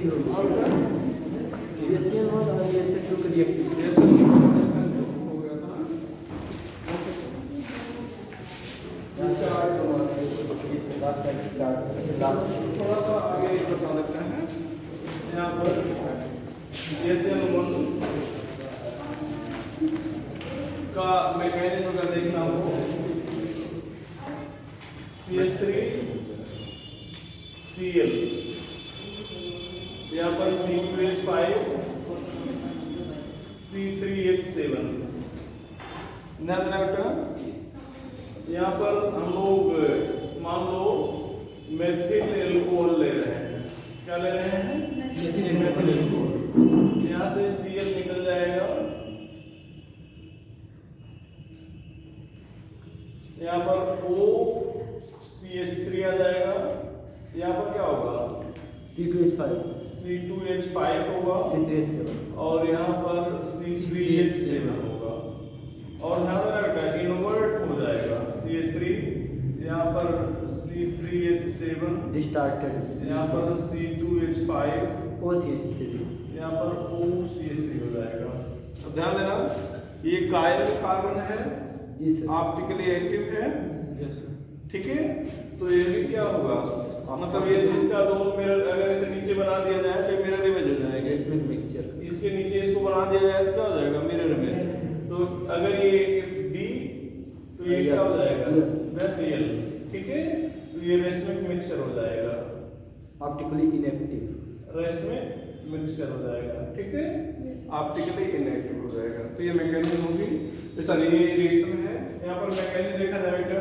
Reactive होगी। SN1 और SN2 का रिएक्टिव हो गया था थोड़ा सा आगे बता देते हैं। यहाँ पर SN1 का मैकेनिज्म का देखना हो, CH3Cl, यहाँ पर C2H5 C3H7। ध्यान रखना, यहाँ पर हम लोग मान लो मेथिल एल्कोहल ले रहे हैं। क्या ले रहे हैं? Methyl alcohol. यहाँ से Cl निकल जाएगा, यहाँ पर OCH3 आ जाएगा। यहाँ पर क्या होगा? C2H5 होगा C3H7 और यहाँ पर C3H7 होगा। और यहाँ पर इन्वर्ट हो जाएगा CH3, यहाँ पर C3H7 डिस्टार्टेड, यहाँ पर C2H5 OCH3, यहाँ पर OCH3 हो जाएगा। तो ध्यान देना, ये कायरल कार्बन है, जी सर, ऑप्टिकली एक्टिव है, यस सर, ठीक है। तो ये भी क्या होगा, मतलब ये इसका दोनों मिरर अगर इसे नीचे बना दिया जाए तो मिरर इमेज हो जाएगा। इसमें मिक्सचर, इसके नीचे इसको बना दिया जाए तो क्या हो जाएगा? Mirror image. तो अगर ये FD तो ये क्या हो जाएगा? रियल, ठीक है। तो ये रेसमिक मिक्सचर हो जाएगा, ऑप्टिकली इनएक्टिव, रेसमिक मिक्सचर हो जाएगा, ठीक है, ऑप्टिकली इनएक्टिव हो जाएगा। तो ये मैकेनिज्म होगी, सर ये रिएक्शन है। यहाँ पर मैकेनिज्म देखा जाएगा,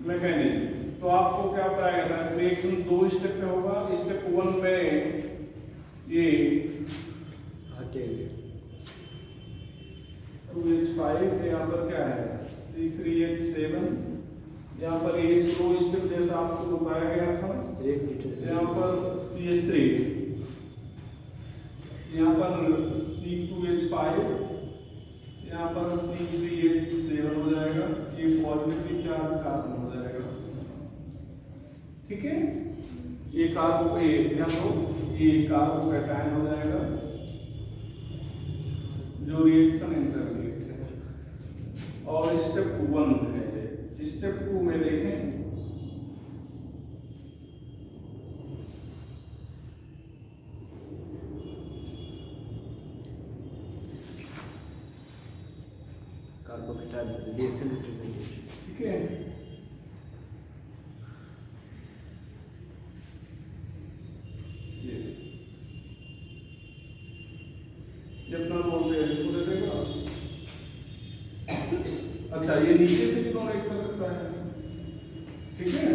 मैकेनिज्म तो आपको क्या बताएगा? रिएक्शन 2 स्टेप पे होगा। स्टेप 1 में ये हटेगा 2H5, यहाँ पर क्या है? C3H7, यहाँ पर ये स्लो स्टेप जैसा आपको बताया गया था। यहाँ पर CH3, यहाँ पर C2H5, यहाँ पर C3H7 हो जाएगा। ये पॉजिटिवली चार्ज कार्बन हो जाएगा, ठीक है। ये कार्बो ये कार्बोकैटायन हो जाएगा जो रिएक्शन इंटरमीडिएट है। और स्टेप 1 है। स्टेप 2 में देखें, कार्बोकैटायन रिएक्शन, ठीक है। जितना बोलते हैं इसको दे देगा। अच्छा, ये नीचे से भी डोनेट कर सकता है, ठीक है।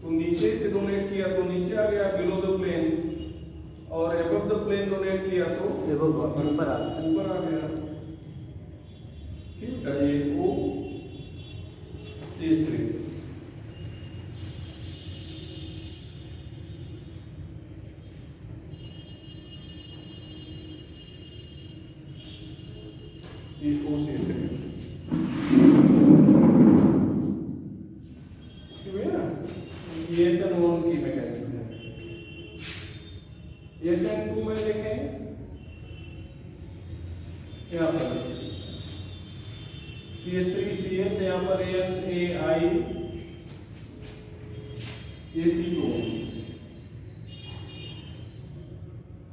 तो नीचे से डोनेट किया तो नीचे आ गया बिलो द प्लेन, और अबव द प्लेन डोनेट किया तो ऊपर आ गया, ठीक है। ये O CH3, ये OCH3, ठीक है ना। ये SN1 की मैकेनिज्म है। SN2 में देखें, यहाँ पर CH3Cl, यहाँ पर NaI AC2,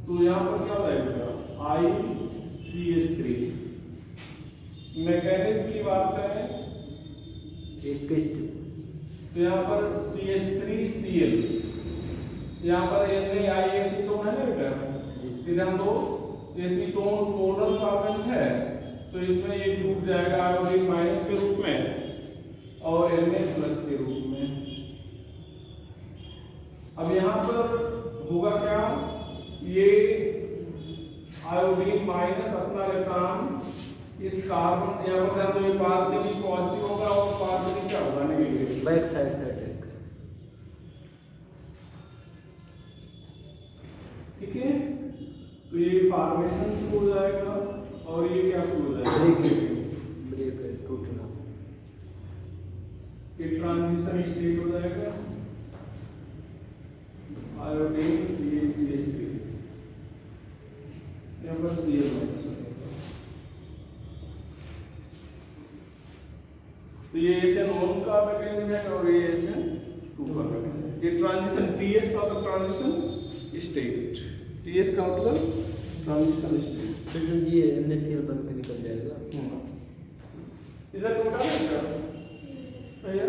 तो यहाँ पर क्या रहेगा? ICH3। मैकेनिज्म की बात करें तो यहाँ पर CH3Cl, यहाँ पर NaI एसीटोन है ना बेटा, फिर हम दो एसीटोन टोटल सॉल्वेंट है, तो इसमें ये डूब जाएगा आयोडीन माइनस के रूप में और Na प्लस के रूप में। अब यहाँ पर होगा क्या? ये आयोडीन माइनस अपना इलेक्ट्रॉन इस कार्बन यहाँ पर तो ये पार्शियली पॉजिटिव होगा और पार्शियली क्या होगा? नेगेटिव, बैक साइड से अटैक, ठीक है। तो ये फॉर्मेशन शुरू हो जाएगा और ये क्या शुरू हो जाएगा? ब्रेक टूटना, ये ट्रांजिशन स्टेट हो जाएगा। ये SN1 का मैकेनिज्म है और ये SN2 का मैकेनिज्म। ये ट्रांजिशन TS का मतलब ट्रांजिशन स्टेट, TS का मतलब ट्रांजिशन स्टेट। तो सर ये NaCl बन के निकल जाएगा। इधर टूटा नहीं क्या भैया?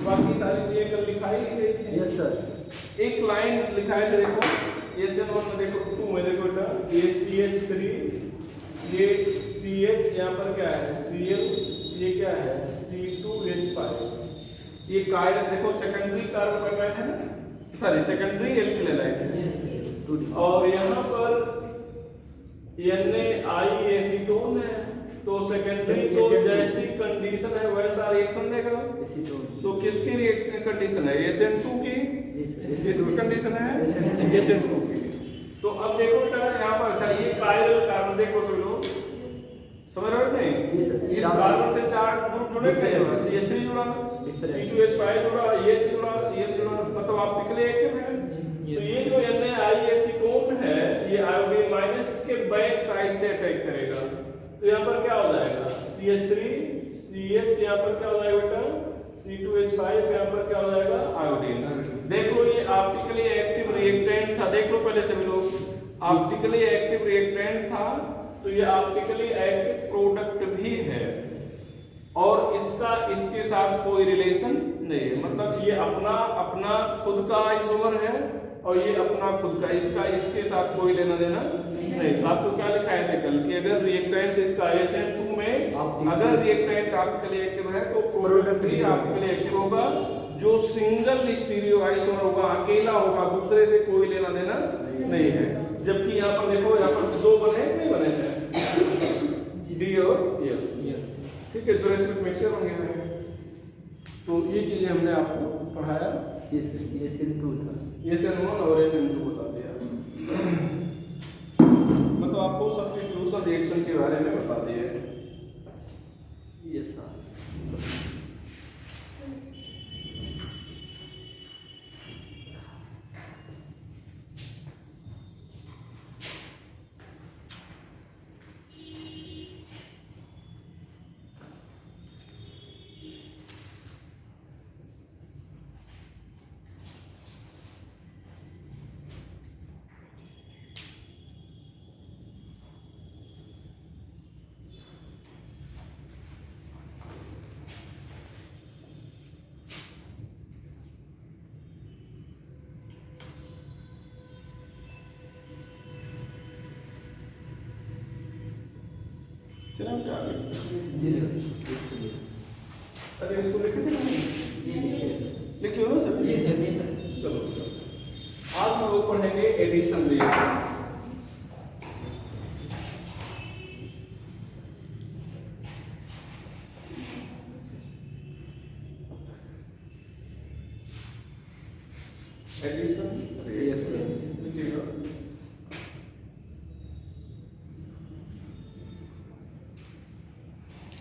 बाकी सारी चीजें कल लिखाई गई थी। Yes sir. एक लाइन लिखाए थे देखो, SN1 में देखो 2 में देखो बेटा, ये CH3, ये CH, यहाँ पर क्या है Cl, ये क्या है C2H5। ये कार्बन देखो सेकेंडरी कार्बोकेटाइन है ना, सॉरी सेकेंडरी एल्किल है। और यहाँ पर NaI एसीटोन है, तो सेकेंडरी तो जैसी कंडीशन है वैसा रिएक्शन देगा। तो किसकी रिएक्शन कंडीशन है? SN2 की। किसकी कंडीशन है? SN2 की। तो अब देखो बेटा यहाँ पर, अच्छा ये कायरल कार्बन देखो सभी लोग, समझ रहे हो नहीं? इस कार्बन से 4 ग्रुप जुड़े गए, CH3 जुड़ा, C2H5 जुड़ा, H जुड़ा, Cl जुड़ा, मतलब ऑप्टिकली एक्टिव है। तो ये जो NaI एसीटोन है, ये आयोडीन माइनस इसके बैक साइड से अटैक करेगा। तो यहाँ पर क्या हो जाएगा CH3 CH, यहाँ पर क्या हो जाएगा बेटा C2H5, यहाँ पर क्या हो जाएगा आयोडीन। देखो ये ऑप्टिकली एक्टिव रिएक्टेंट था, देख लो पहले से भी लोग, ऑप्टिकली एक्टिव रिएक्टेंट था, तो ये ऑप्टिकली एक्टिव प्रोडक्ट भी है और इसका इसके साथ कोई रिलेशन नहीं है। मतलब ये अपना खुद का आइसोमर है और ये अपना खुद का, इसका इसके साथ कोई लेना देना नहीं। आपको क्या लिखाए थे कल कि अगर रिएक्टेंट इसका SN2 में अगर रिएक्टेंट ऑप्टिकली एक्टिव है तो प्रोडक्ट भी ऑप्टिकली एक्टिव होगा। जो सिंगल स्टीरियो आइसोमर होगा, अकेला होगा, दूसरे से कोई लेना देना नहीं है। जबकि यहाँ पर देखो, यहाँ पर 2 बने नहीं बने हैं, D और E, ठीक है, तो रेसिप्रोकल मिक्सचर होंगे। तो ये चीजें हमने आपको पढ़ाया। ये SN2 था, SN1 और SN2 बता दिया, मतलब आपको सब्स्टिट्यूशन रिएक्शन के बारे में बता दिया। Yes sir. चलो क्या जी सर। अरे इसको लिख दे, लिखियो ना सर। चलो आज हम लोग पढ़ेंगे एडिशन रिएक्शन। एडिशन रिएक्शन लिखिएगा।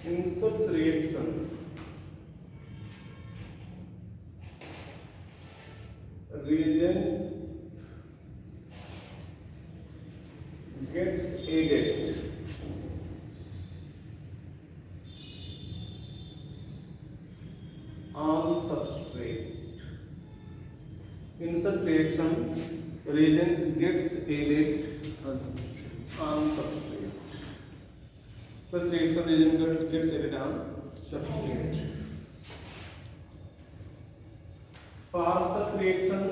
In such reaction, reagent gets added on substrate. In such reaction, reagent gets added on substrate. Such reaction reagent gets added on substrate. For such reaction,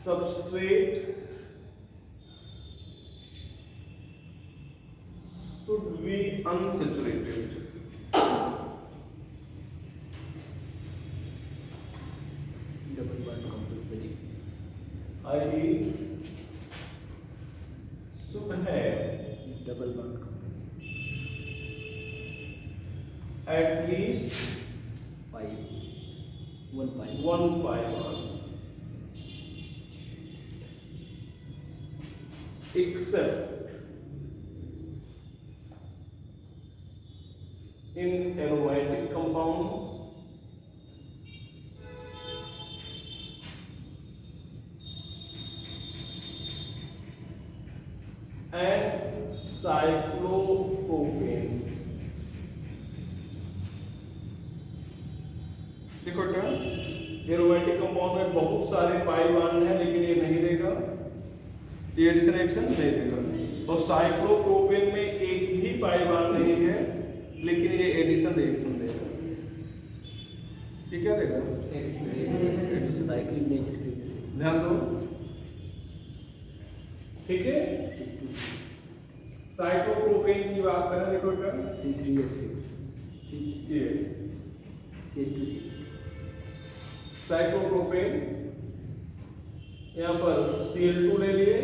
substrate should be unsaturated. Double bond compulsory, i.e. should have double bond compulsory, at least 1 pi 1 except in aromatic compound and cyclopropane. देखो बेटा, aromatic compound में बहुत सारे pi bond हैं, लेकिन ये नहीं देगा, ये एडिशन रिएक्शन नहीं देगा। और साइक्लोप्रोपेन में एक भी पाई बॉन्ड नहीं है, लेकिन ये एडिशन रिएक्शन देगा। ये क्या देगा? ध्यान दो, ठीक है। साइक्लोप्रोपेन की बात करें, देखो बेटा, C3H6 ये CH2 साइक्लोप्रोपेन, यहाँ पर Cl2 ले लिए।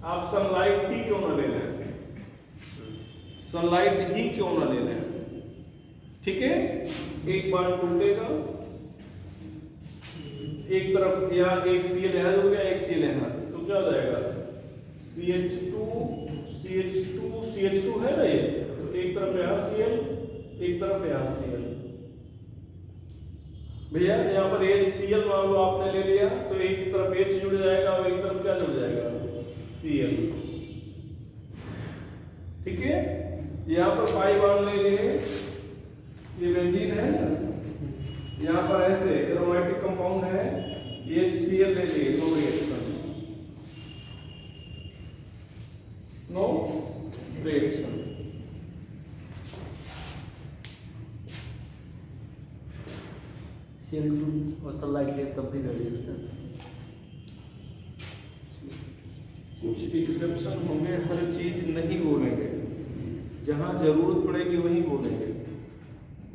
आप सनलाइट ही क्यों ना ले लें, सनलाइट ही क्यों ना ले लें, ठीक है। एक बार टूटेगा, एक तरफ यहाँ एक Cl यहाँ हो गया, एक Cl यहाँ, तो क्या हो जाएगा? CH2 है ना ये, तो एक तरफ यहाँ Cl, एक तरफ यहाँ Cl। भैया यहाँ पर HCl मान लो आपने ले लिया, तो एक तरफ H जुड़ जाएगा और एक तरफ क्या जुड़ जाएगा? Cl, ठीक है। यहाँ पर पाई बॉन्ड ले लिए, ये बेंजीन है, यहाँ पर ऐसे एरोमेटिक कंपाउंड है, ये HCl ले लिए, no reaction, no reaction. Cl2 और सनलाइट के तब भी रिएक्शन। कुछ एक्सेप्शन होंगे, हर चीज नहीं बोलेंगे, जहां जरूरत पड़ेगी वहीं बोलेंगे।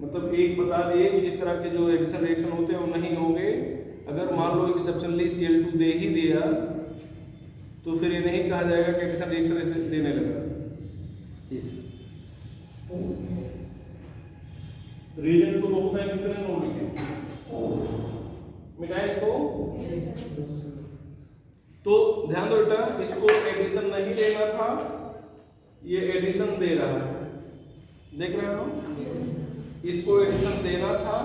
मतलब एक बता दिए कि इस तरह के जो एडिशन रिएक्शन होते हैं वो नहीं होंगे। अगर मान लो एक्सेप्शनली Cl2 दे ही दिया, तो फिर ये नहीं कहा जाएगा कि एडिशन रिएक्शन देने लगा। रीजन तो बहुत है, कितने नोट लिखे मिटाए इसको। तो ध्यान दो बेटा, इसको एडिशन नहीं देना था, ये एडिशन दे रहा है, देख रहे हो। इसको एडिशन देना था,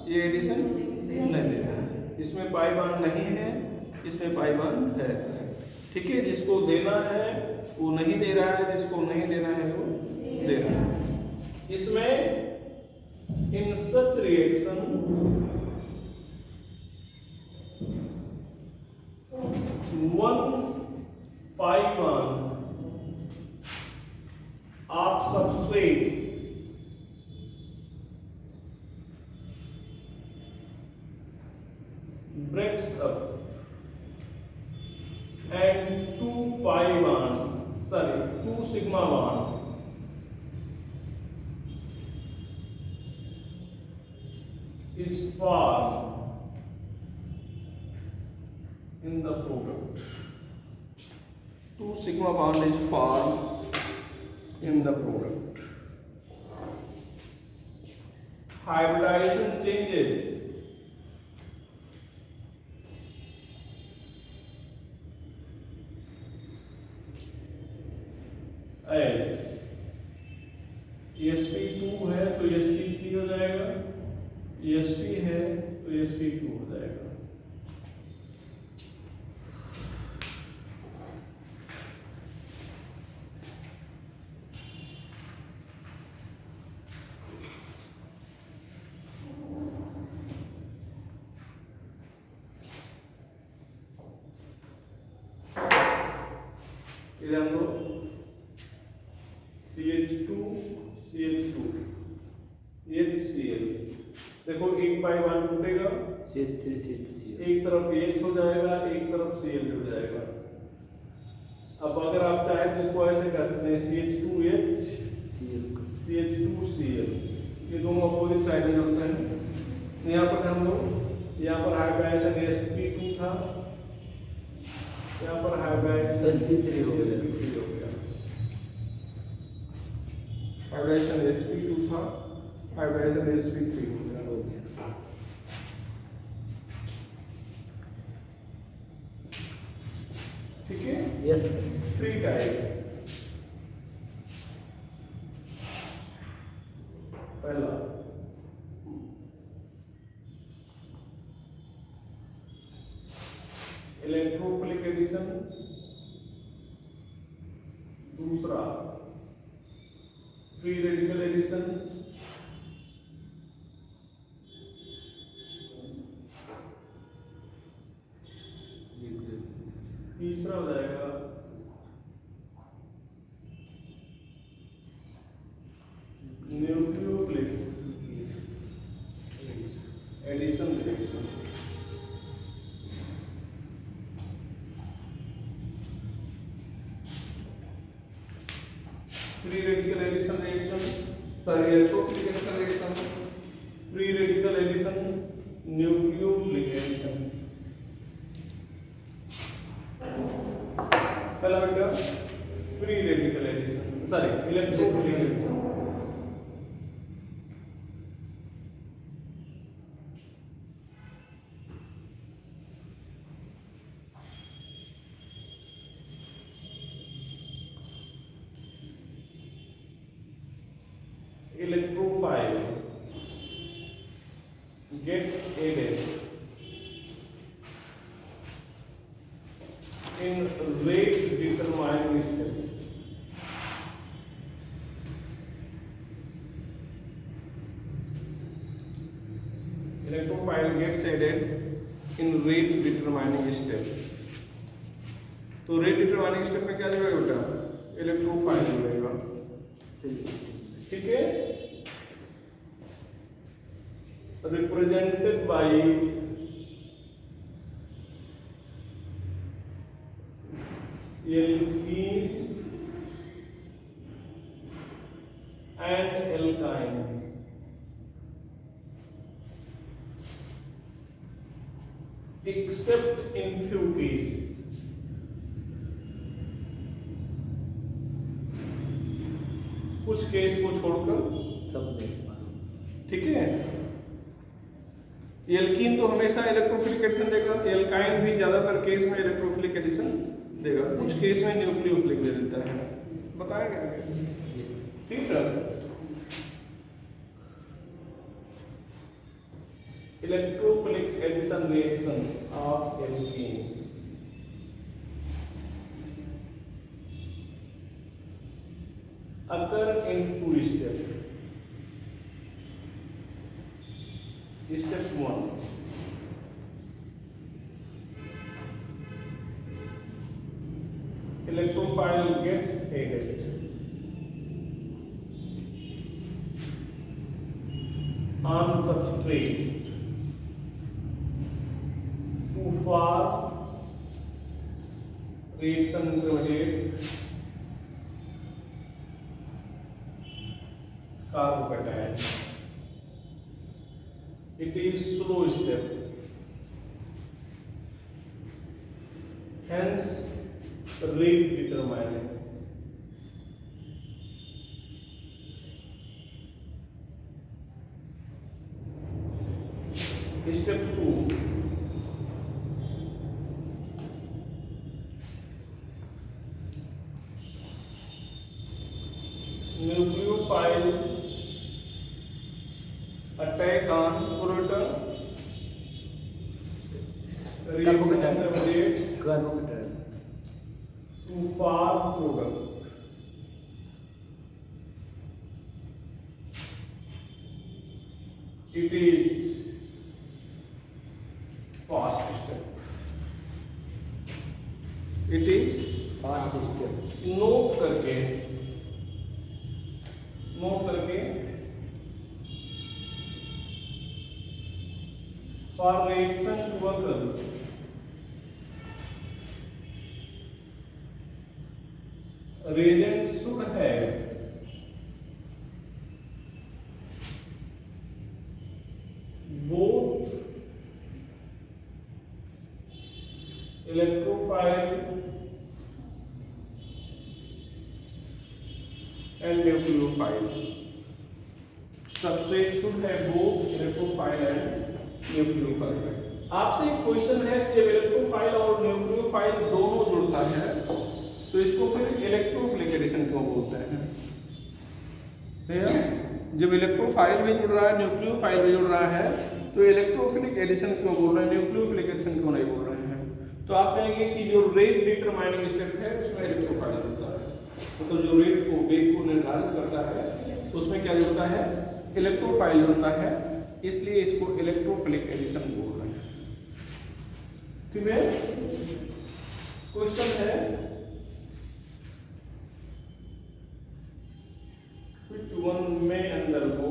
ये एडिशन नहीं दे रहा है। इसमें पाई बॉन्ड नहीं है, इसमें पाई बॉन्ड है, ठीक है। जिसको देना है वो नहीं दे रहा है, जिसको नहीं देना है वो दे रहा है। इसमें in such reaction one pi bond of substrate breaks up and 2 sigma bond is formed in the product. 2 sigma bond is formed in the product. Hybridization changes as sp2 है तो sp3 हो जाएगा, sp है तो sp2 हो जाएगा। इधर लो CH2 HCl, देखो एक पाई बॉन्ड टूटेगा, CH3CH2Cl, एक तरफ H हो जाएगा, एक तरफ Cl हो जाएगा। अब अगर आप चाहें तो इसको ऐसे कर सकते हैं CH2H CH2Cl, ये दोनों अपोजिट साइड में होते हैं। यहाँ पर हम लोग, यहाँ पर हाइब्रिडाइजेशन sp2 था, यहाँ पर हाइब्रिडाइजेशन sp3 हो गया। हाइब्रिडाइजेशन sp2 था, हाइब्रिडाइजेशन sp3 हो गया। ठीक है, यस 3 टाइप। पहला इलेक्ट्रोफिलिक एडिशन, दूसरा फ्री रेडिकल एडिशन, तीसरा हो जाएगा nucleophilic addition reaction. Free radical addition reaction, sorry electrophilic addition reaction, free radical addition, nucleophilic addition. पहला बेटा free radical addition, sorry electrophilic addition. Electrophile get added in rate determining step. Electrophile gets added in rate determining step. तो rate determining step में क्या जाएगा बेटा? Electrophile जाएगा, ठीक है? Represented by alkene and alkyne. Except in few cases. कुछ case को छोड़कर सब नहीं, ठीक है? एल्कीन तो हमेशा इलेक्ट्रोफिलिक एडिशन देगा, एल्काइन भी ज्यादातर केस में इलेक्ट्रोफिलिक एडिशन देगा, कुछ केस में न्यूक्लियोफिलिक दे देता है, बताएगा ठीक है? Electrophilic addition reaction of alkene occur in two steps. Step 1, electrophile gets added. On substrate to form reaction intermediate carbocation. It is slow step, hence rate determining. Step 2, nucleophile attack on proton reaction intermediate to form product. It is fast step. It is fast step. Note करके for reaction to occur, reagent should have both electrophile and nucleophile. Substrate should have both electrophile and nucleophile. आपसे एक question है कि जब electrophile और nucleophile दोनों जुड़ता है तो इसको फिर इलेक्ट्रोफिलिक एडिशन क्यों बोलते हैं? भैया जब इलेक्ट्रोफाइल भी जुड़ रहा है, न्यूक्लियोफाइल भी जुड़ रहा है, तो इलेक्ट्रोफिलिक एडिशन क्यों बोल रहे हैं, न्यूक्लियोफिलिक एडिशन क्यों नहीं बोल रहे हैं? तो आप कहेंगे कि जो रेट डिटरमाइनिंग स्टेप है उसमें इलेक्ट्रोफाइल जुड़ता है। मतलब जो रेट को वेग को निर्धारित करता है उसमें क्या होता है, इलेक्ट्रोफाइल होता है, इसलिए इसको इलेक्ट्रोफिलिक एडिशन बोल रहे हैं। ठीक है, क्वेश्चन है which one may undergo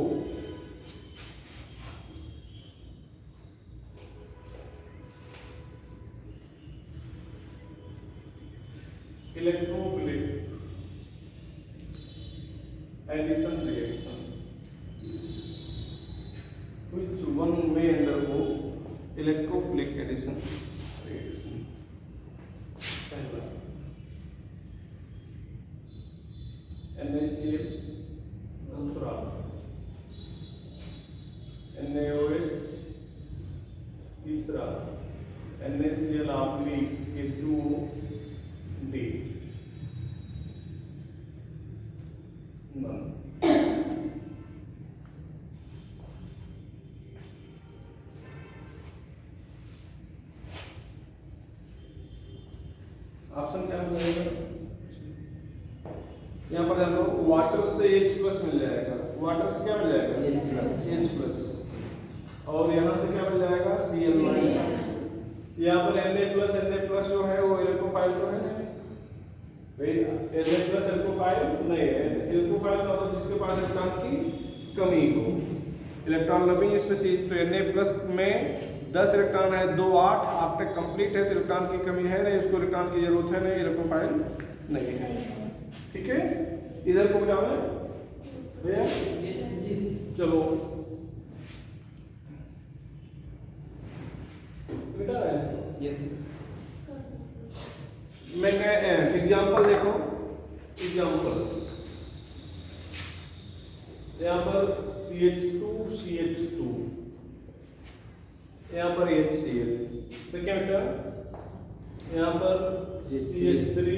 electrophilic addition reaction, which one may undergo electrophilic addition reaction। पहला NaCl, दूसरा NaOH, तीसरा NaCl H2O, ऑप्शन क्या हो जाएगा? यहाँ पर देखो वाटर से H+ मिल जाएगा, वाटर से क्या मिल जाएगा? H+, और यहाँ से क्या मिल जाएगा? Cl-। यहाँ पर Na+ जो है वो इलेक्ट्रोफाइल तो है नहीं भाई, Na+ इलेक्ट्रोफाइल नहीं है। इलेक्ट्रोफाइल मतलब जिसके पास इलेक्ट्रॉन की कमी हो, इलेक्ट्रॉन लविंग स्पीशीज। तो Na+ में 10 इलेक्ट्रॉन है, 2 8 आप तक कंप्लीट है, तो इलेक्ट्रॉन की कमी है नहीं, उसको इलेक्ट्रॉन की जरूरत है नहीं, इलेक्ट्रोफाइल नहीं है। ठीक है, इधर को क्या है भैया? चलो बेटा है इसको। यस मैं एग्जांपल देखो, एग्जांपल यहाँ पर CH2 यहाँ पर HCl, तो क्या बेटा यहाँ पर CH3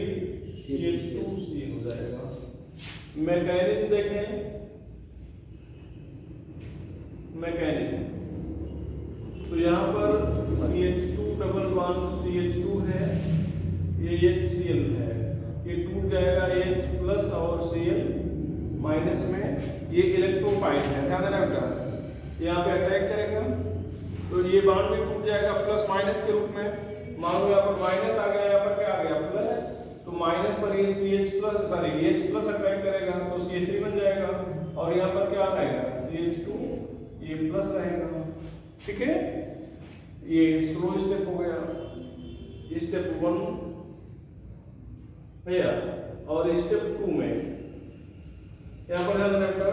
CH2 हो जाएगा। मैकेनिज्म देखें, मैकेनिज्म तो यहाँ पर CH2 CH2 है, ये HCl है, ये टूट जाएगा H+ और Cl- में, ये इलेक्ट्रोफाइल है, ध्यान देना बेटा। यहाँ पे अटैक करेगा तो ये बॉन्ड भी टूट जाएगा +- के रूप में। मान लो यहाँ पर माइनस आ गया, यहाँ पर क्या आ गया प्लस, तो माइनस पर ये H+ अटैक करेगा तो CH3 बन जाएगा, और यहाँ पर क्या रहेगा? CH2, ये प्लस रहेगा। ठीक है, ये स्लो स्टेप हो गया, स्टेप 1 भैया, और स्टेप 2 में यहाँ पर ध्यान रखना,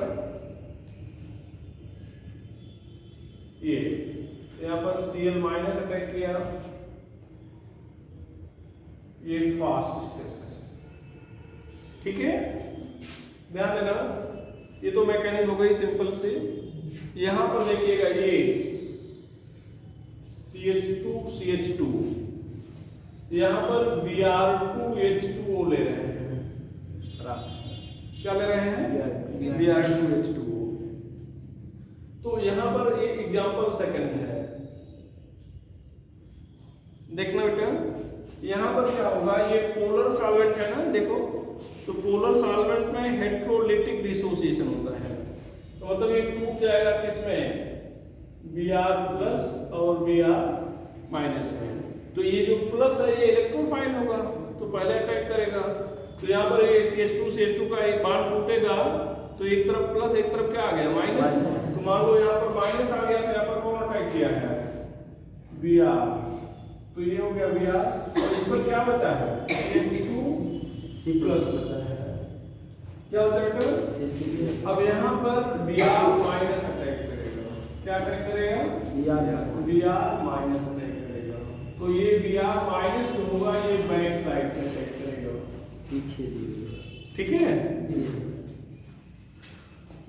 ये यहाँ पर Cl- अटैक किया, ये फास्ट स्टेप है। ठीक है, ध्यान देना, ये तो मैकेनिज्म हो गई सिंपल से। यहां पर देखिएगा ये CH2 यहां पर Br2H2O ले रहे हैं, क्या ले रहे हैं? Br2H2O। तो यहां पर एक एग्जांपल सेकंड है, देखना बेटा। यहाँ पर क्या होगा, ये पोलर सॉल्वेंट है ना, देखो तो पोलर सॉल्वेंट में हेटेरोलिटिक डिसोसिएशन होता है, तो मतलब ये टूट जाएगा किसमें? Br+ और Br- में। तो ये जो प्लस है ये इलेक्ट्रोफाइल होगा, तो पहले अटैक करेगा। तो यहाँ पर ये CH2 का एक बॉन्ड टूटेगा, तो एक तरफ प्लस एक तरफ क्या आ गया? माइनस। तो मान लो यहाँ पर माइनस आ गया, तो यहाँ पर कौन अटैक किया है? Br। तो ये हो गया Br, और इस पर क्या बचा है? H2C+ बचा है। क्या बचा बेटा? अब यहाँ पर Br- अटैक करेगा, क्या अटैक करेगा? Br- अटैक करेगा। तो ये Br- जो होगा ये बैक साइड से अटैक करेगा, पीछे। ठीक है,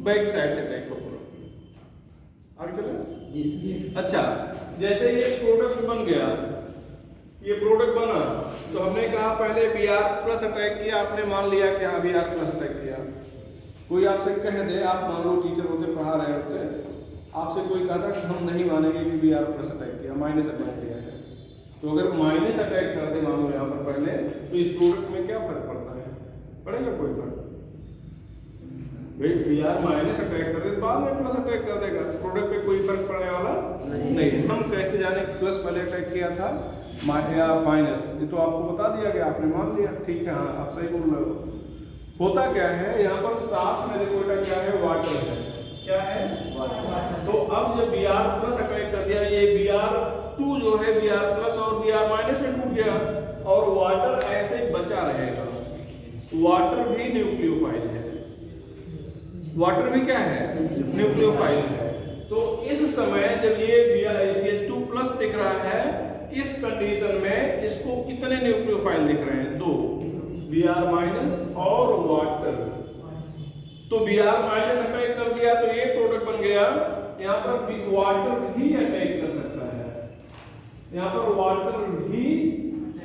बैक साइड से अटैक होगा। आगे चले। अच्छा, जैसे ये प्रोडक्ट बन गया, ये प्रोडक्ट बना, तो हमने कहा पहले Br+ अटैक किया, आपने मान लिया कि हाँ Br+ अटैक किया। कोई आपसे कह दे, आप मान लो टीचर होते, पढ़ा रहे होते, आपसे कोई कहता कि हम नहीं मानेंगे कि Br+ अटैक किया, माइनस अटैक किया है, तो अगर माइनस अटैक कर दे मान लो यहाँ पर पहले, तो इस प्रोडक्ट में क्या फर्क पड़ता है? पड़ेगा कोई फर्क? भाई Br माइनस अटैक कर दे बाद में प्लस अटैक कर देगा, प्रोडक्ट पे कोई फर्क पड़ने वाला नहीं। हम कैसे जाने प्लस पहले अटैक किया था या माइनस, ये तो आपको बता दिया गया, आपने मान लिया, ठीक है, हाँ आप सही बोल रहे हो। होता क्या है यहाँ पर साथ में देखो बेटा क्या है, वाटर है, क्या है वाटर। तो अब जब Br प्लस अटैक कर दिया, ये Br2 जो है Br प्लस और Br माइनस में टूट गया और वाटर ऐसे बचा रहेगा। वाटर भी न्यूक्लियोफाइल है, वाटर भी क्या है, न्यूक्लियोफाइल है। तो इस समय जब ये CH2 प्लस दिख रहा है, इस कंडीशन में इसको कितने न्यूक्लियोफाइल दिख रहे हैं, 2, Br माइनस और वाटर। तो Br माइनस अटैक कर दिया तो ये प्रोडक्ट बन गया। यहाँ पर वाटर भी अटैक कर सकता है, यहाँ पर वाटर भी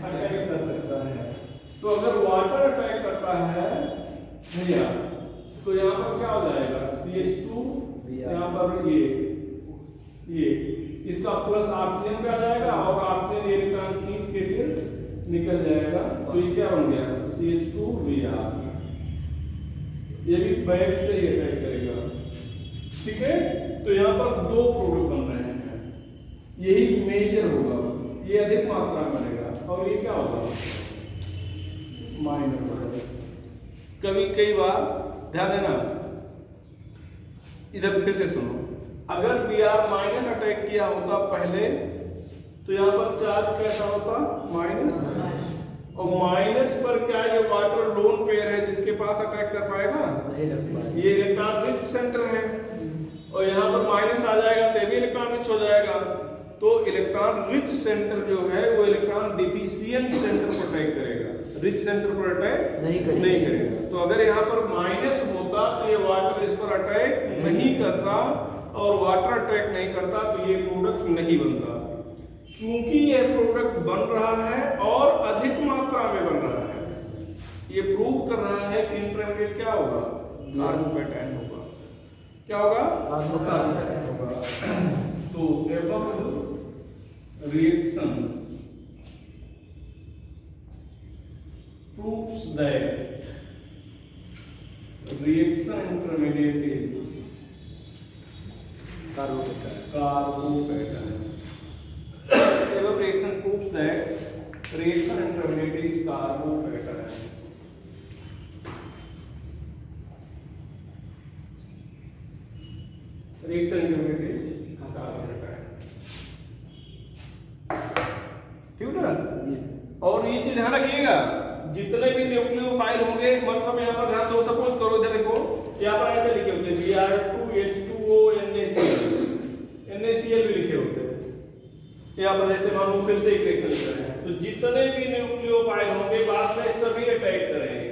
अटैक कर सकता है। तो अगर वाटर अटैक करता है भैया तो यहाँ पर क्या हो जाएगा, CH2 यहाँ पर ये इसका प्लस ऑक्सीजन पे आ जाएगा और ऑक्सीजन इलेक्ट्रॉन खींच के फिर निकल जाएगा। तो ये क्या बन गया, CH2Br। ये भी बैक से ही अटैक करेगा, ठीक है। तो यहाँ पर 2 प्रोडक्ट बन रहे हैं, यही मेजर होगा, ये अधिक मात्रा में बनेगा और ये क्या होगा, माइनर होगा। कई बार ध्यान देना, इधर फिर से सुनो, अगर Br माइनस अटैक किया होता पहले तो यहाँ पर चार्ज कैसा होता, माइनस, और माइनस पर क्या ये वाटर लोन पेयर है जिसके पास अटैक कर पाएगा, ये इलेक्ट्रॉन रिच सेंटर है और यहाँ पर माइनस आ जाएगा तो भी इलेक्ट्रॉन रिच हो जाएगा। तो इलेक्ट्रॉन रिच सेंटर जो है वो इलेक्ट्रॉन डिफिशिएंट सेंटर पर अटैक करेगा, रिच सेंटर पर अटैक नहीं करेगा। तो अगर यहाँ पर माइनस होता तो ये वाटर इस पर अटैक नहीं करता और वाटर अटैक नहीं करता तो ये प्रोडक्ट नहीं बनता। चूंकि यह प्रोडक्ट बन रहा है और अधिक मात्रा में बन रहा है, ये प्रूव कर रहा है कि इंटरमीडिएट क्या होगा, कार्बोकैटायन होगा, क्या होगा, कार्बोकैटायन होगा। तो reaction proves that reaction intermediate is carbocation. Above reaction proves that reaction intermediate is carbocation. Reaction intermediate is carbocation. ठीक है ना? और ये चीज ध्यान रखिएगा, जितने भी न्यूक्लियोफाइल होंगे, मतलब यहाँ पर ध्यान दो, सपोज करो इधर देखो, यहाँ पर ऐसे लिखे होते हैं Br2H2O NaCl भी लिखे होते हैं। यहाँ पर ऐसे मानो फिर से एक रिएक्शन कर रहे हैं, तो जितने भी न्यूक्लियोफाइल होंगे बाद में सभी अटैक करेंगे।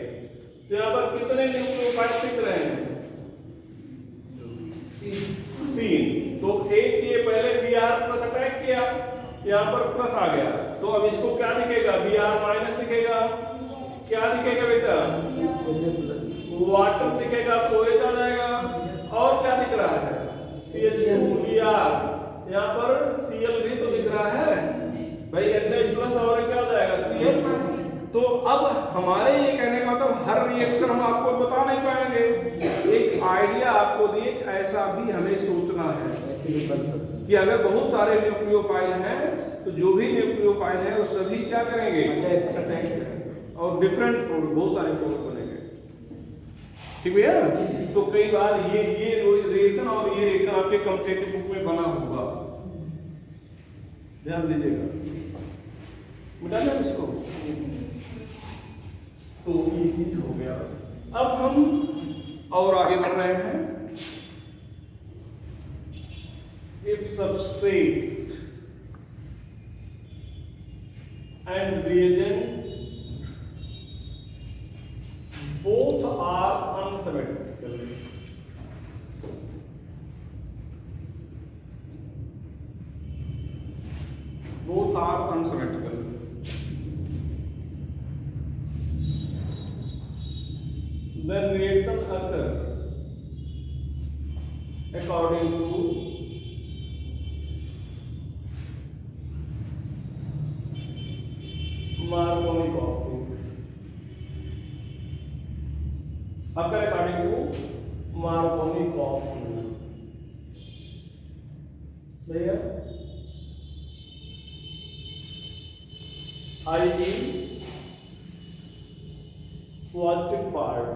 तो यहाँ पर कितने न्यूक्लियोफाइल दिख रहे हैं, 3। तो एक ये पहले Br प्लस अटैक किया, यहाँ पर प्लस आ गया, तो अब इसको क्या दिखेगा, Br माइनस दिखेगा, क्या दिखेगा बेटा, वाटर दिखेगा, OH आ जाएगा, और क्या दिख रहा है, CH2Br, यहाँ पर Cl भी तो दिख रहा है भाई, NH प्लस और क्या हो जाएगा, Cl। तो अब हमारे ये कहने का मतलब हर रिएक्शन हम आपको बता नहीं पाएंगे, एक आइडिया आपको दिए कि ऐसा भी हमें सोचना है, ऐसे भी बन सकता कि अगर बहुत सारे न्यूक्लियोफाइल हैं तो जो भी न्यूक्लियोफाइल है वो सभी क्या करेंगे, अटैक करेंगे और डिफरेंट बहुत सारे प्रोडक्ट बनेंगे, ठीक है। तो कई बार ये रिएक्शन और ये रिएक्शन आपके कॉम्पिटिटिव बुक में बना होगा, ध्यान दीजिएगा, मिटा लें इसको। तो ये चीज हो गया। अब हम और आगे बढ़ रहे हैं। If substrate and reagent both are unsymmetrical, then reaction occur according to Markovnikov rule. occur according to Markovnikov rule. There I is positive part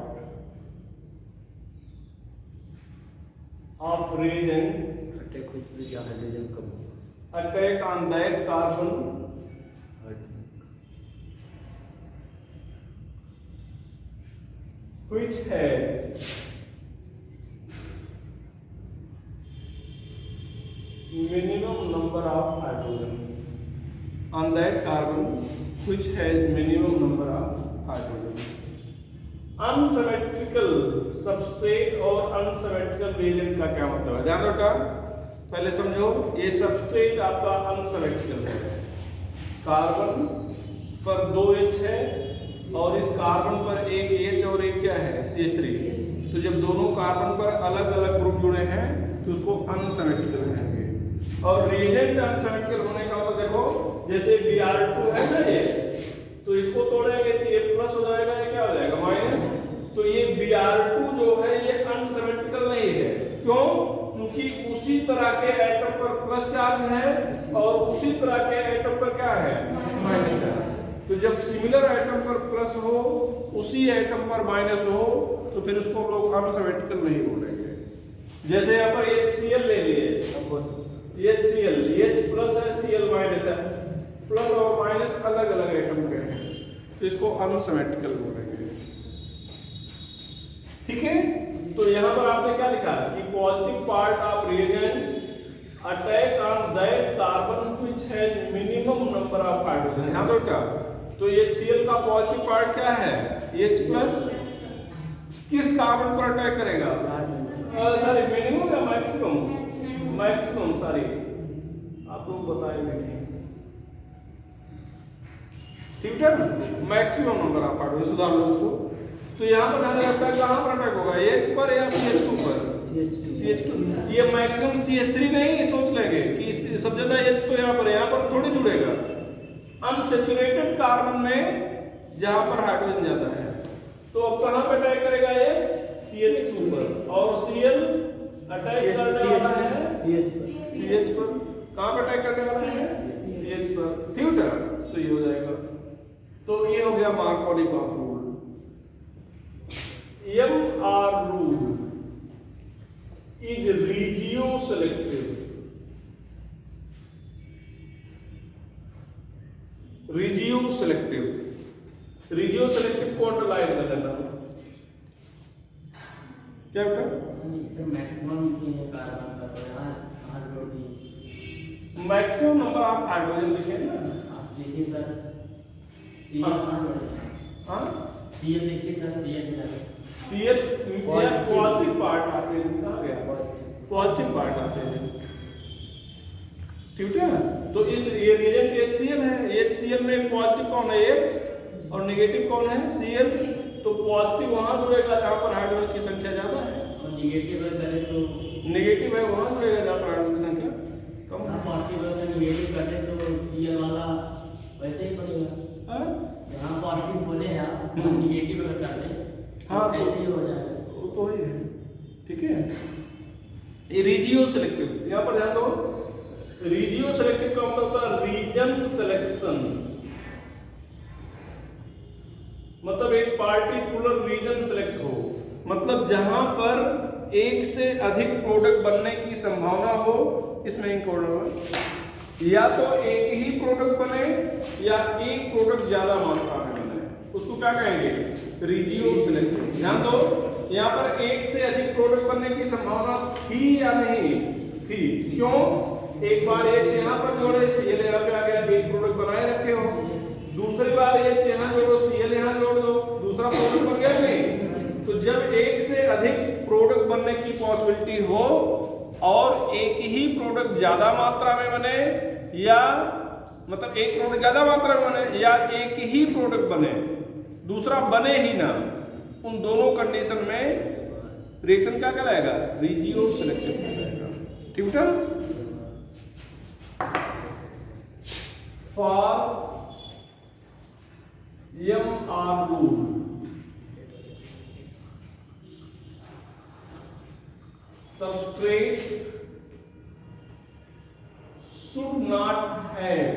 of reagent attack कुछ भी जहाँ हाइड्रोजन कम होगा, attack on that carbon which has minimum number of hydrogen, on that carbon which has minimum number of hydrogen. Unsymmetrical substrate और unsymmetrical reagent का क्या मतलब है, ध्यान रखना। पहले समझो, ये सबस्ट्रेट आपका अनसिमेट्रिकल है, कार्बन पर 2H है और इस कार्बन पर एक H और एक क्या है CH3। तो जब दोनों कार्बन पर अलग अलग ग्रुप जुड़े हैं तो उसको अनसिमेट्रिकल कहेंगे। और रिएजेंट अनसिमेट्रिकल होने का मतलब देखो, जैसे Br2 है ना ये, तो इसको तोड़ेंगे तो ये प्लस हो जाएगा, ये क्या हो जाएगा माइनस। तो ये Br2 जो है ये अनसिमेट्रिकल नहीं है, क्यों? क्योंकि उसी तरह के एटम पर प्लस चार्ज है और उसी तरह के एटम पर क्या है माइनस चार्ज। तो जब सिमिलर एटम पर प्लस हो, उसी एटम पर माइनस हो, तो फिर उसको हम लोग अनसिमेट्रिकल नहीं बोलेंगे। जैसे यहाँ पर HCl ले लिए, HCl H प्लस है, Cl माइनस है, प्लस और माइनस अलग अलग एटम के हैं, तो इसको अनसिमेट्रिकल बोलेंगे। ठीक है, तो यहाँ पर आपने क्या लिखा कि positive part of reagent attack on that carbon which has minimum number of hydrogen. ध्यान दो क्या, तो HCl का पॉजिटिव पार्ट क्या है H प्लस, किस कार्बन पर अटैक करेगा, सॉरी मिनिमम या मैक्सिमम, मैक्सिमम सॉरी आप लोग बताएंगे, ठीक है, मैक्सिमम नंबर ऑफ हाइड्रोजन, सुधार लो उसको। तो यहाँ पर ध्यान रखना कहाँ पर अटैक होगा, H पर या CH2 पर, CH2। ये मैक्सिमम CH3 नहीं सोच लेंगे कि सबसे ज्यादा H तो यहाँ पर थोड़ी जुड़ेगा। अनसैचुरेटेड कार्बन में जहाँ पर हाइड्रोजन ज्यादा है, तो अब कहाँ पे अटैक करेगा H CH2 पर, और Cl अटैक करने वाला है CH पर। कहाँ पे अटैक करने वाला है CH पर, ठीक है। तो ये हो जाएगा, तो ये हो गया Markovnikov rule. MR rule is regioselective. Regioselective को अंडरलाइन कर लेना। क्या बेटा? मैक्सिमम कार्बन का hydrogen, maximum number of hydrogen लिखे ना आप देखिए सर, हाँ Cl देखिए सर, Cl पॉजिटिव पार्ट आते हैं, कहाँ गया पॉजिटिव पार्ट आते हैं, ठीक है। तो इस ये रिएजेंट HCl है, HCl में पॉजिटिव कौन है H और नेगेटिव कौन है Cl। तो पॉजिटिव वहां जुड़ेगा जहां पर हाइड्रोजन की संख्या ज्यादा है, और नेगेटिव करें तो नेगेटिव है वहां जुड़ेगा जहां पर हाइड्रोजन की संख्या कम है। पॉजिटिव से नेगेटिव करें तो Cl वाला वैसे ही बनेगा। यहाँ पॉजिटिव बोले हैं आप, नेगेटिव अगर कर दें हाँ ऐसे ही हो जाएगा, वो तो ही है, ठीक है। ये रिजियो सेलेक्टिव, यहाँ पर ध्यान दो, रिजियो सेलेक्टिव का मतलब होता है रीजन सिलेक्शन, मतलब एक पार्टिकुलर रीजन सेलेक्ट हो, मतलब जहां पर एक से अधिक प्रोडक्ट बनने की संभावना हो, इसमें इंक्लूड या तो एक ही प्रोडक्ट बने या एक प्रोडक्ट ज्यादा मात्रा में बने, उसको क्या कहेंगे रिजियो सेलेक्टिव। ध्यान दो, यहाँ पर एक से अधिक प्रोडक्ट बनने की संभावना थी या नहीं थी, क्यों? एक बार H यहाँ पर जोड़े, Cl यहाँ पे आ गया, एक प्रोडक्ट बनाए रखे हो, दूसरी बार H यहाँ जोड़ो, Cl यहाँ जोड़ दो, दूसरा प्रोडक्ट बन गया नहीं। तो जब एक से अधिक प्रोडक्ट बनने की पॉसिबिलिटी हो और एक ही प्रोडक्ट ज्यादा मात्रा में बने, या मतलब एक प्रोडक्ट ज्यादा मात्रा में बने या एक ही प्रोडक्ट बने, दूसरा बने ही ना, उन दोनों कंडीशन में रिएक्शन क्या कहलाएगा रिजियो सेलेक्टिव कहलाएगा, ठीक है। For MR rule substrate should not have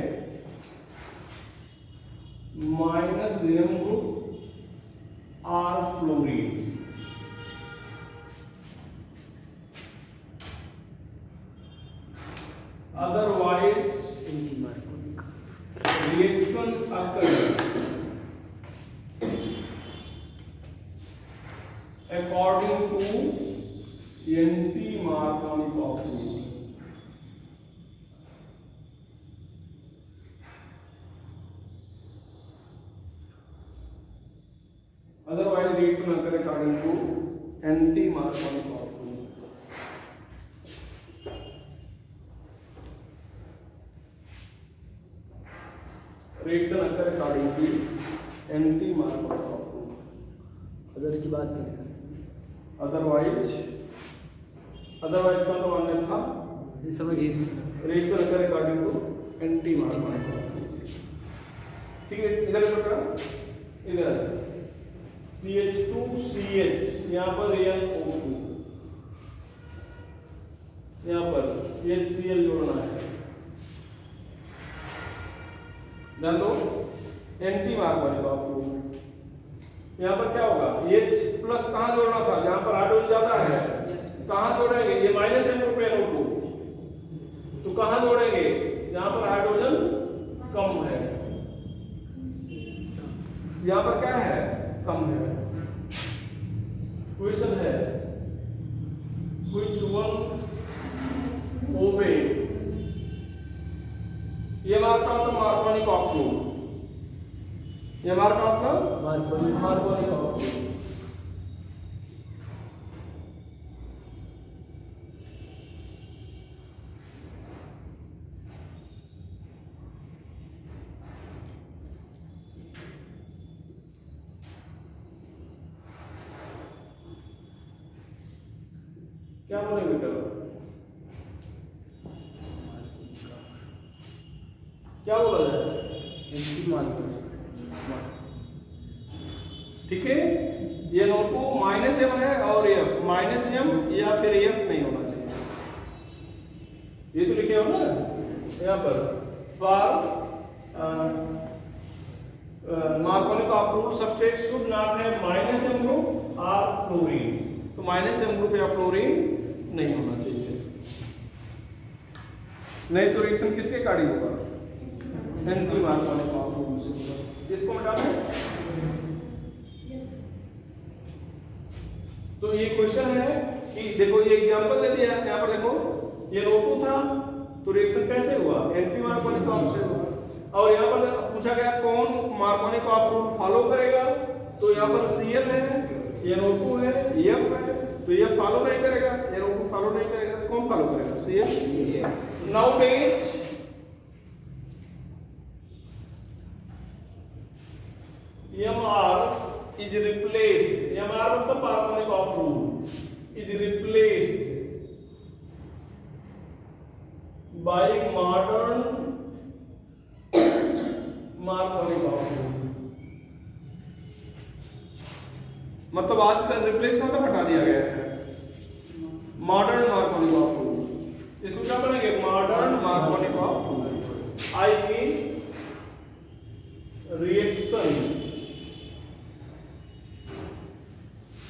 minus m group or fluorine. Otherwise reaction occurs according to anti-Marconi rule. Otherwise reaction occurs according to anti-Marconi rule. Reaction occurs according to anti-Marconi rule. Other की बात करें, Otherwise का तो मानना था ये समझिए reaction occurs according to anti-Marconi rule. ठीक है, इधर पकड़ा, इधर CH2CH, यहाँ पर NO2, यहाँ पर HCl जोड़ना है। ध्यान दो, एंटी-मार्कोनी रूल। यहाँ पर क्या होगा? H प्लस कहाँ जोड़ना था? जहाँ पर हाइड्रोजन ज्यादा है, कहाँ जोड़ेंगे? ये माइनस M ग्रुप है NO2, तो कहाँ जोड़ेंगे? जहाँ पर हाइड्रोजन कम है। यहाँ पर क्या है? कम है। क्वेश्चन है, which one obey? ये हमारा मार्कोनी रूल, ये हमारा मार्कोनी रूल। क्या बोले बेटा? क्या बोला जाए? ठीक है, ये NO2 माइनस M है और F माइनस M या फिर F नहीं होना चाहिए। ये तो लिखे हो ना यहाँ पर, for Markovnikov rule substrate should not have minus M group और फ्लोरीन, तो माइनस M ग्रुप या फ्लोरीन नहीं होना चाहिए, नहीं तो रिएक्शन किसके अकॉर्डिंग होगा? एंटी-मार्कोनी रूल से। इसको हटा दें। तो ये क्वेश्चन है कि देखो, ये एग्जांपल दे दिया यहाँ पर, देखो ये NO2 था तो रिएक्शन कैसे हुआ? एंटी-मार्कोनी रूल से हुआ। और यहाँ पर पूछा गया कौन मार्कोनी रूल फॉलो करेगा, तो यहाँ पर Cl है, ये NO2 है, F है, तो ये फॉलो नहीं करेगा, ये NO2 फॉलो नहीं करेगा, कौन फॉलो करेगा? Cl। Now page MR is replaced, MR मतलब Markovnikov rule is replaced by modern Markovnikov rule. मतलब आज का रिप्लेस मतलब हटा दिया गया है, मॉडर्न मार्कोनी रूल। इसको क्या बनेंगे? Modern Markovnikov rule. I mean reaction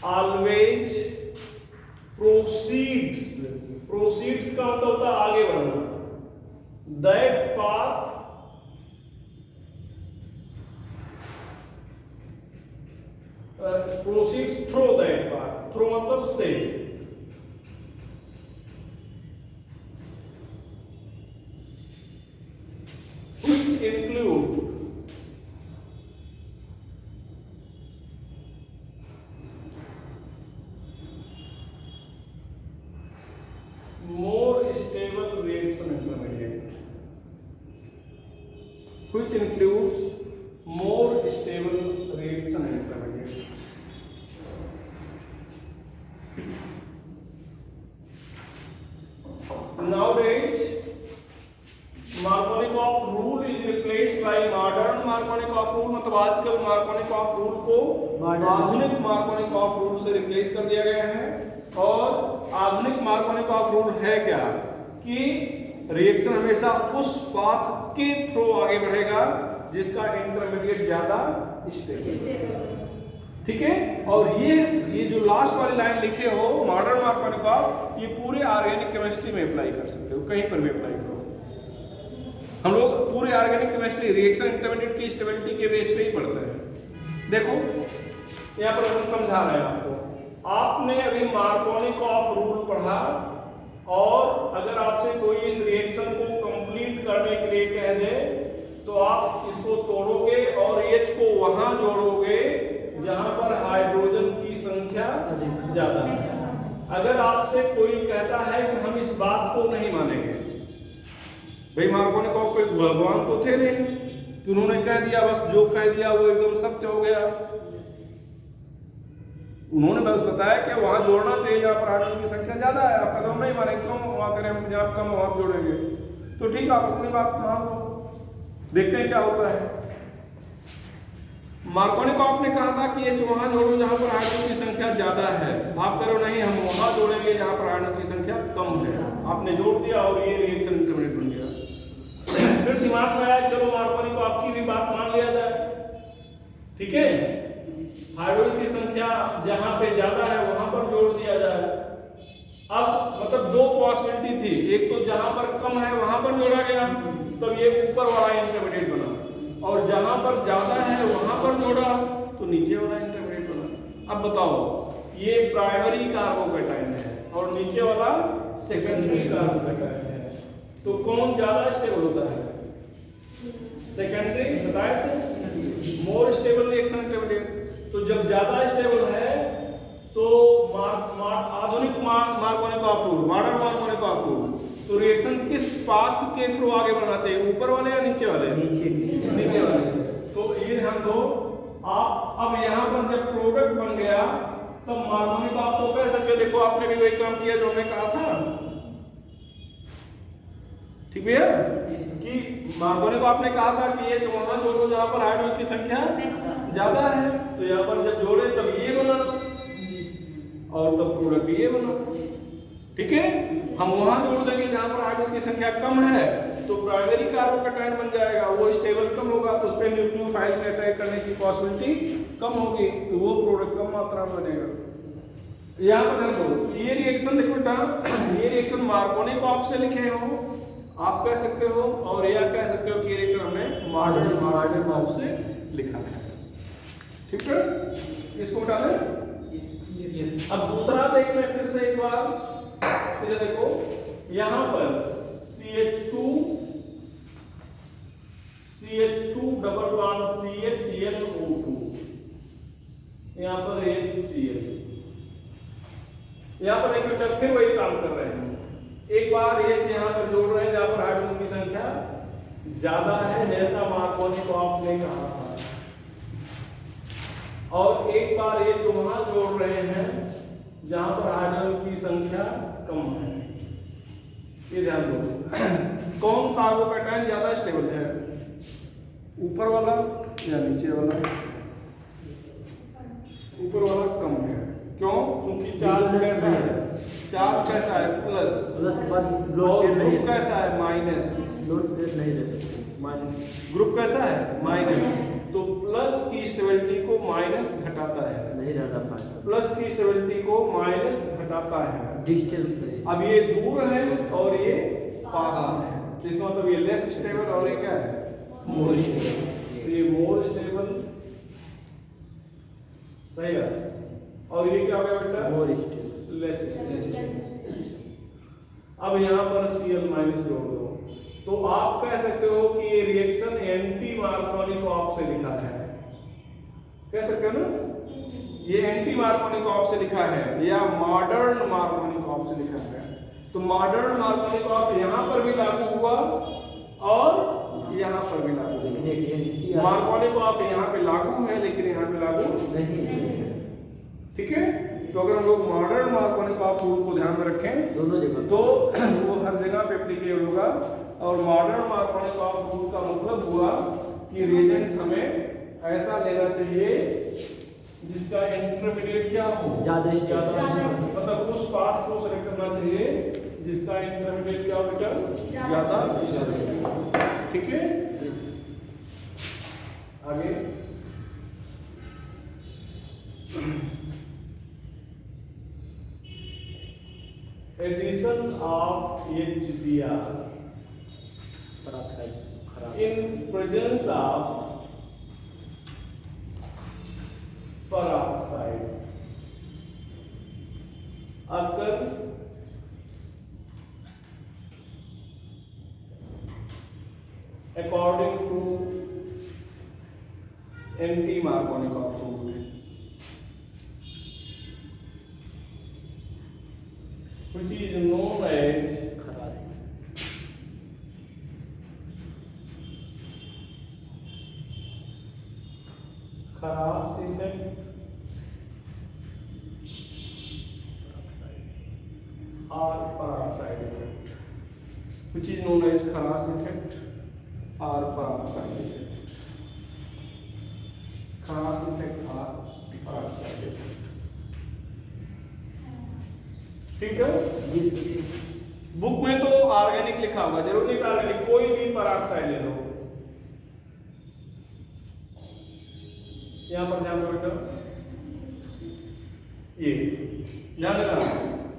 always proceeds का मतलब होता है आगे बढ़ना, that path proceeds through that path, through मतलब से, which include more stable reaction intermediate, which includes more stable reaction intermediate. Nowadays, Markovnikov rule is replaced by modern Markovnikov rule मतलब आजकल मार्कोनिकॉफ रूल को आधुनिक मार्कोनिकॉफ रूल से replace कर दिया गया है। और आधुनिक मार्कोनिकॉफ रूल है क्या कि रिएक्शन हमेशा उस पाथ के थ्रू आगे बढ़ेगा जिसका इंटरमीडिएट ज्यादा स्टेबल। ठीक है। और ये जो लास्ट वाली लाइन लिखे हो मॉडर्न मार्कोनिकॉफ, ये पूरे ऑर्गेनिक केमिस्ट्री में अप्लाई कर सकते हो, कहीं पर भी अप्लाई करो। हम लोग पूरे ऑर्गेनिक केमिस्ट्री रिएक्शन इंटरमीडिएट की स्टेबिलिटी के बेस पे ही पढ़ते हैं। देखो यहाँ पर हम समझा रहे हैं आपको, आपने अभी मार्कोनिकॉफ रूल पढ़ा और अगर आपसे कोई इस रिएक्शन को कंप्लीट करने के लिए कह दे तो आप इसको तोड़ोगे और H को वहां जोड़ोगे जहां पर हाइड्रोजन की संख्या ज्यादा है। अगर आपसे कोई कहता है कि हम इस बात को नहीं मानेंगे, भाई मार्कोनिकॉफ कोई भगवान तो थे नहीं कि उन्होंने कह दिया बस जो कह दिया वो एकदम सत्य हो गया। उन्होंने बस बताया कि वहां जोड़ना चाहिए जहां पर हाइड्रोजन की संख्या ज्यादा है। आप कदम नहीं माने, क्यों वहां करें, हम जहां कम वहां जोड़ेंगे। तो ठीक, आप अपनी बात मान लो, देखते हैं क्या होता है। मार्कोनिकॉफ ने कहा था कि H वहां जोड़ो जहां पर हाइड्रोजन की संख्या ज्यादा है। आप करो नहीं, हम वहां जोड़ेंगे जहां पर हाइड्रोजन की संख्या कम है। आपने जोड़ दिया और ये रिएक्शन इंटरमीडिएट बन गया। फिर दिमाग में आया चलो मार्कोनिकॉफ की भी बात मान लिया जाए। ठीक है, हाइड्रोजन की संख्या जहां पे ज्यादा है वहां पर जोड़ दिया जाए। अब मतलब दो पॉसिबिलिटी थी, एक तो जहां पर कम है वहां पर जोड़ा गया तो ये ऊपर वाला इंटरमीडिएट बना, और जहां पर ज्यादा है वहां पर जोड़ा तो नीचे वाला इंटरमीडिएट बना। अब बताओ, ये प्राइमरी कार्बोकैटायन है और नीचे वाला सेकेंडरी कार्बोकैटायन है, तो कौन ज्यादा स्टेबल होता है? सेकेंडरी, बताए थे, मोर स्टेबल रिएक्शन इंटरमीडिएट। तो जब ज्यादा स्टेबल है तो आधुनिक Markovnikov rule, modern Markovnikov rule, तो रिएक्शन किस पाथ के थ्रू आगे बढ़ना चाहिए, ऊपर वाले या नीचे वाले? नीचे वाले से। तो ये हम दो आप अब यहाँ पर जब प्रोडक्ट बन गया तब मार्कोनिकॉफ तो कह सकते, देखो आपने भी वही काम किया जो हमने कहा था। ठीक भैया, कि मार्कोनिकॉफ ने कहा था कि ये जो वहां जोड़ो जहां पर हाइड्रोजन की संख्या ज्यादा है, तो यहाँ पर जब जोड़े तब ये बना और तब प्रोडक्ट ये बना। ठीक है, हम वहां जोड़ देंगे जहां पर हाइड्रोजन की संख्या कम है तो प्राइमरी कार्बोकैटायन बन जाएगा, वो स्टेबल कम होगा तो उस पर न्यूक्लियोफाइल से अटैक करने की पॉसिबिलिटी कम होगी, तो वो प्रोडक्ट कम मात्रा में बनेगा। यहाँ पर देखो ये रिएक्शन देखो बेटा, ये रिएक्शन मार्कोनिकॉफ से लिखे हो आप कह सकते हो, और यह कह सकते हो कि ये रिएक्शन हमने मॉडर्न मार्कोनिकॉफ से लिखा है। ठीक है, इसको उठा दें। अब दूसरा देख लें फिर से एक बार, इसे देखो यहां पर CH2 डबल बॉन्ड CHNO2, यहां पर HCl, यहां पर एक मिनट फिर वही काम कर रहे हैं। एक बार H यहां पर जोड़ रहे हैं जहां पर हाइड्रोजन की संख्या ज्यादा है जैसा मार्कोनिकॉफ ने कहा था, और एक बार H वहां जोड़ रहे हैं जहां पर हाइड्रोजन की संख्या कम है। ये ध्यान दो, कौन कार्बोकैटायन ज्यादा स्टेबल है, ऊपर वाला या नीचे वाला? ऊपर वाला कम है, क्यों? क्योंकि चार्ज कैसा है, चार्ज कैसा है, प्लस, और ग्रुप कैसा है, माइनस। ग्रुप कैसा है, माइनस, तो प्लस की स्टेबिलिटी को माइनस घटाता है, नहीं रहता, प्लस की स्टेबिलिटी को माइनस घटाता है, डिस्टेंस है। अब ये दूर है और ये पास है, तो इसका मतलब ये लेस स्टेबल और ये क्या है, मोर स्टेबल। तो ये मोर स्टेबल रहेगा, और ये क्या होगा बेटा, मोर स्टेबल, लेस स्टेबल। अब यहाँ पर Cl माइनस जोड़ दो, तो आप कह सकते हो कि ये रिएक्शन एंटी मार्कोनिकॉफ से लिखा है, कह सकते हो ना, ये एंटी मार्कोनिकॉफ से लिखा है या मॉडर्न मार्कोनिकॉफ से लिखा है। तो मॉडर्न मार्कोनिकॉफ यहाँ पर भी लागू हुआ और यहाँ पर भी लागू हुआ। मार्कोनिकॉफ यहाँ पे लागू है लेकिन यहाँ पे लागू नहीं है। ठीक है, तो अगर हम लोग मॉडर्न मार्कोनिकॉफ रूल को ध्यान में रखें दोनों जगह, तो वो हर जगह पे एप्लीकेबल होगा। और मॉडर्न मार्कोनिकॉफ रूल का मतलब हुआ कि रिएजेंट हमें ऐसा लेना चाहिए जिसका इंटरमीडिएट क्या हो, ज्यादा मतलब उस पाथ को सेलेक्ट करना चाहिए जिसका इंटरमीडिएट क्या हो बेटा, ज्यादा। ठीक है, आगे addition of HBr in presence of peroxide occur according to anti-Markovnikov rule, which is known as Kharas effect or peroxide effect, which is known as Kharas effect or peroxide effect. Kharas effect or peroxide effect. ठीक है, book में तो organic लिखा होगा, जरूर नहीं organic, कोई भी पेरोक्साइड ले लो। यहाँ पर ध्यान दो बेटा, ये ध्यान देना,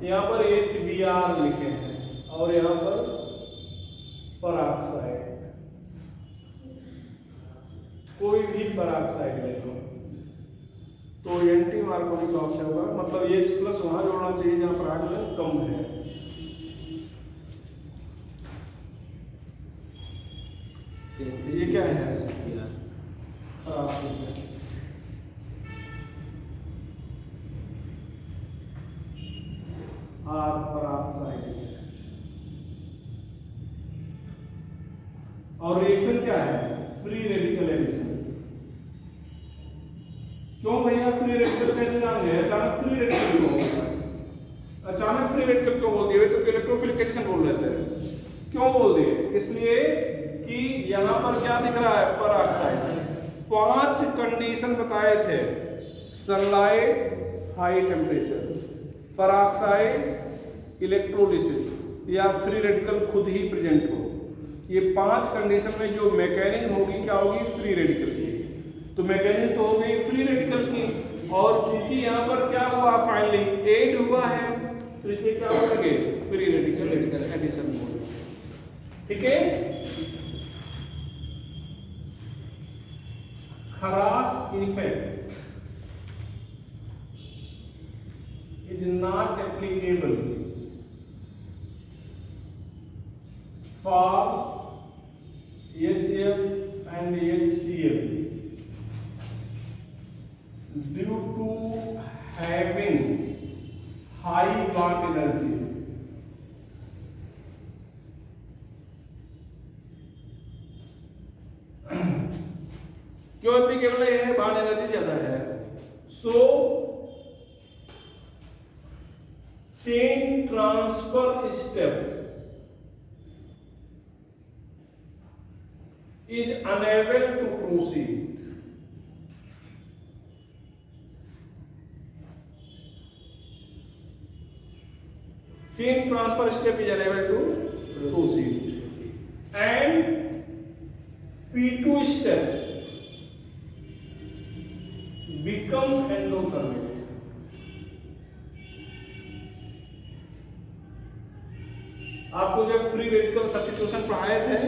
यहाँ पर HBr लिखे हैं और यहाँ पर पेरोक्साइड, कोई भी पेरोक्साइड ले लो तो एंटी मार्कोनिकॉफ से होगा, मतलब H प्लस वहां जोड़ना चाहिए जहां पर आयरन कम है। ये क्या है, और रिएक्शन क्या है, फ्री रेडिकल एडिशन। क्यों भैया फ्री रेडिकल कैसे जान गए, अचानक फ्री रेडिकल क्यों हो गया, अचानक फ्री रेडिकल क्यों बोल दिए, तो इलेक्ट्रोफिलिक एडिशन बोल रहे थे, क्यों बोल दिए, इसलिए कि यहाँ पर क्या दिख रहा है, पेरोक्साइड। 5 कंडीशन बताए थे, sunlight, high temperature, peroxide, electrolysis या फ्री रेडिकल खुद ही प्रेजेंट हो। ये 5 कंडीशन में जो मैकेनिज्म होगी क्या होगी, फ्री रेडिकल की। तो मैकेनिज्म तो हो गई फ्री रेडिकल की, और चूंकि यहाँ पर क्या हुआ, फाइनली एड हुआ है, तो इसलिए क्या हो गए, फ्री रेडिकल एडिशन मोड। ठीक है, Kharasch effect is not applicable for HF and HCl due to having high bond energy. क्यों एप्लीकेबल है, बॉन्ड एनर्जी ज्यादा है। So chain transfer step is unable to proceed. Chain transfer step is unable to proceed. And P2 step become endothermic. आपको जब free radical substitution पढ़ाए थे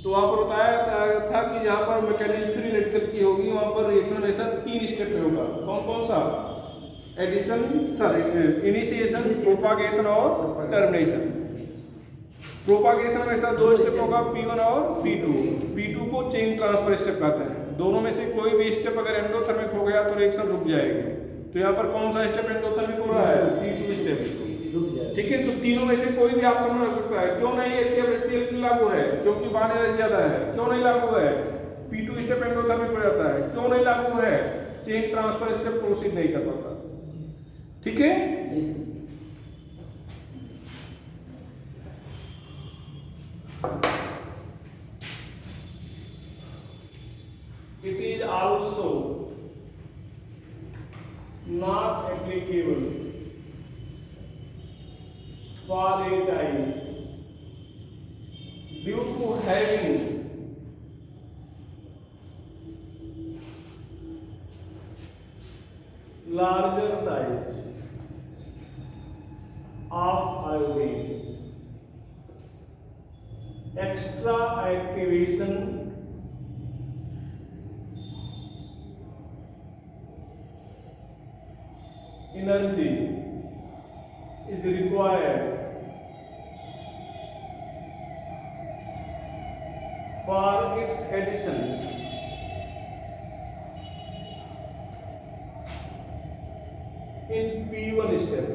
तो वहां पर बताया था कि जहां पर मैकेनिज्म फ्री रेडिकल की होगी वहां पर रिएक्शन हमेशा 3 स्टेप में होगा। कौन कौन सा, एडिशन, इनिशिएशन, प्रोपागेशन और टर्मिनेशन। प्रोपागेशन हमेशा 2 स्टेप होगा, P1 और P2। P2 को चेन ट्रांसफर स्टेप कहते हैं। दोनों में से कोई भी स्टेप अगर एंडोथर्मिक हो गया तो रिएक्शन रुक जाएगी। तो यहाँ पर कौन सा स्टेप एंडोथर्मिक हो रहा है, P2 स्टेप। ठीक है, तो तीनों में से कोई भी आप समझ रख सकता है। क्यों नहीं HCl HCl लागू है, क्योंकि बॉन्ड एनर्जी ज्यादा है। क्यों नहीं लागू है, P2 स्टेप एंडोथर्मिक हो जाता है। क्यों नहीं लागू है, चेन ट्रांसफर स्टेप प्रोसीड नहीं कर पाता। ठीक है, it is also not applicable for HI due to having larger size of iodine. Extra activation energy is required for its addition in P1 step.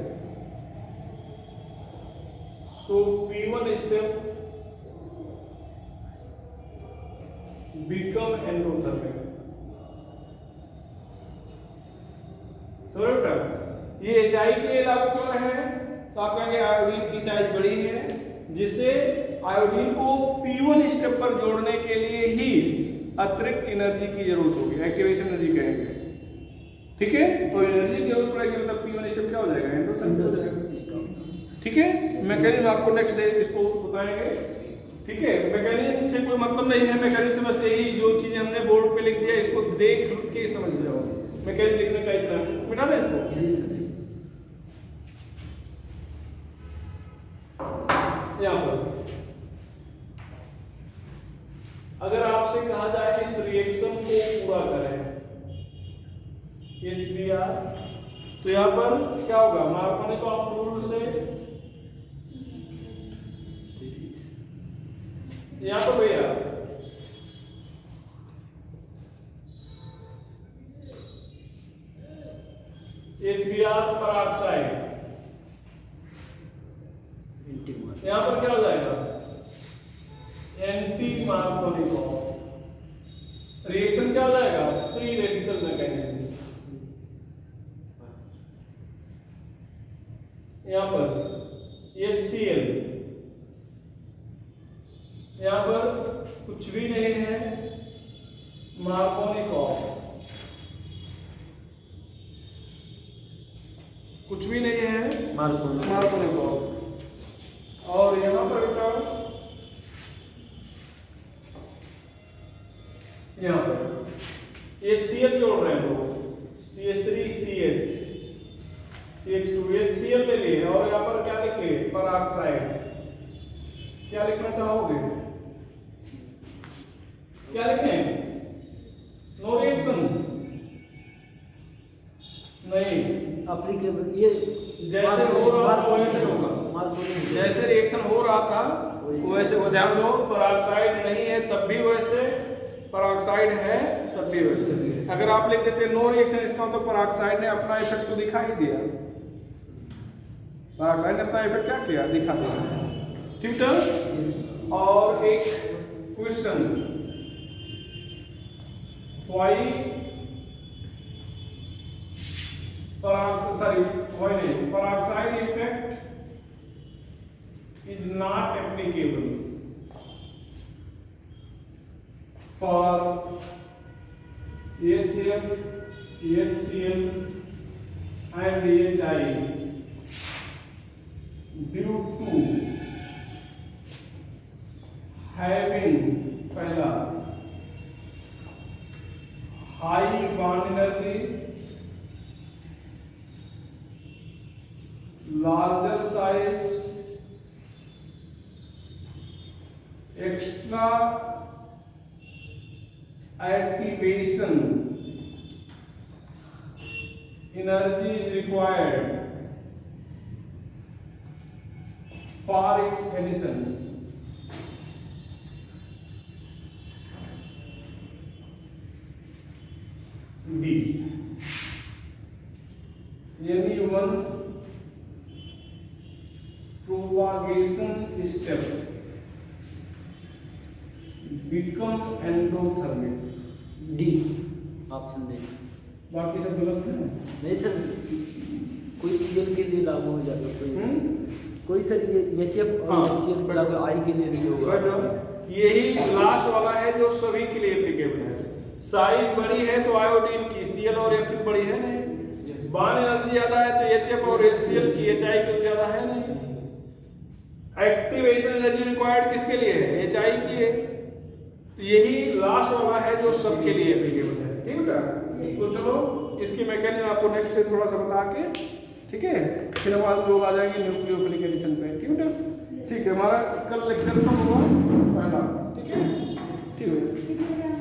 So P1 step become endothermic. समझ रहे हो? ये HI के लिए लागू क्यों है? तो आप कहेंगे आयोडीन की साइज बड़ी है, जिससे आयोडीन को P1 स्टेप पर जोड़ने के लिए ही अतिरिक्त एनर्जी की जरूरत होगी, एक्टिवेशन एनर्जी कहेंगे। ठीक है, तो एनर्जी की जरूरत पड़ेगी, मतलब P1 स्टेप क्या हो जाएगा? एंडोथर्मिक हो जाएगा। ठीक है, मैकेनिज्म आपको नेक्स्ट डे इसको बताएंगे। ठीक है, मैकेनिज्म से कोई मतलब नहीं है, मैकेनिज्म बस यही जो चीजें हमने बोर्ड पे लिख दिया इसको देख के समझ जाओ। मैकेनिज्म लिखने का इतना, मिटा दें इसको। यहाँ पर अगर आपसे कहा जाए इस रिएक्शन को पूरा करें HBr, तो यहाँ पर क्या होगा? मार्कोनी का रूल से यहाँ पर भैया HBr peroxide, यहाँ पर क्या हो जाएगा? Anti Markovnikov. रिएक्शन क्या हो जाएगा? Free radical mechanism. यहाँ पर HCl, यहाँ पर कुछ भी नहीं है, मार्कोनिक ऑफ, कुछ भी नहीं है, मार्कोनिक ऑफ। और यहाँ पर बेटा यहाँ पर HCl जोड़ रहे हैं लोग, CH3CH, CH2, HCl ले लिए और यहाँ पर क्या लिखे? पेरोक्साइड। क्या लिखना चाहोगे? क्या लिखें? नो रिएक्शन नहीं, एप्लीकेबल। ये जैसे हो रहा था वैसे होगा, जैसे रिएक्शन हो रहा था वैसे हो। ध्यान दो, पेरोक्साइड नहीं है तब भी वैसे, पेरोक्साइड है तब भी वैसे। अगर आप लिख देते नो रिएक्शन, इसका मतलब पेरोक्साइड ने अपना इफेक्ट तो दिखा ही दिया। पेरोक्साइड ने अपना इफेक्ट क्या किया? दिखा दिया। ठीक है। और एक question, why peroxide effect is not applicable for HF, HCl and HI due to having पहला high bond energy, larger size, extra activation energy is required for its addition. B. Anyone propagation step become endothermic. D option दे। बाकी सब गलत है? नहीं sir, कोई CL के लिए लागू हो जाएगा, कोई सर ये एचएफ और सीएल लागू आई के लिए नहीं होगा। यही लास्ट वाला है जो सभी के लिए एप्लीकेबल है। साइज बड़ी है तो आयोडीन की Cl और F बड़ी है नहीं, बांड एनर्जी ज्यादा है तो HF और HCl की HI की ज्यादा है नहीं। एक्टिवेशन एनर्जी रिक्वायर्ड किसके लिए है? HI के लिए। तो यही लास्ट वाला है जो सबके लिए एप्लीकेबल है, ठीक है। तो चलो इसकी मैकेनिज्म आपको नेक्स्ट थोड़ा सा बता के, ठीक है, फिर हमारे लोग आ जाएंगे न्यूक्लियोफिलिक एडिशन पे, ठीक है। ठीक है, हमारा कल लेक्चर खत्म होगा पहला, ठीक है, ठीक है।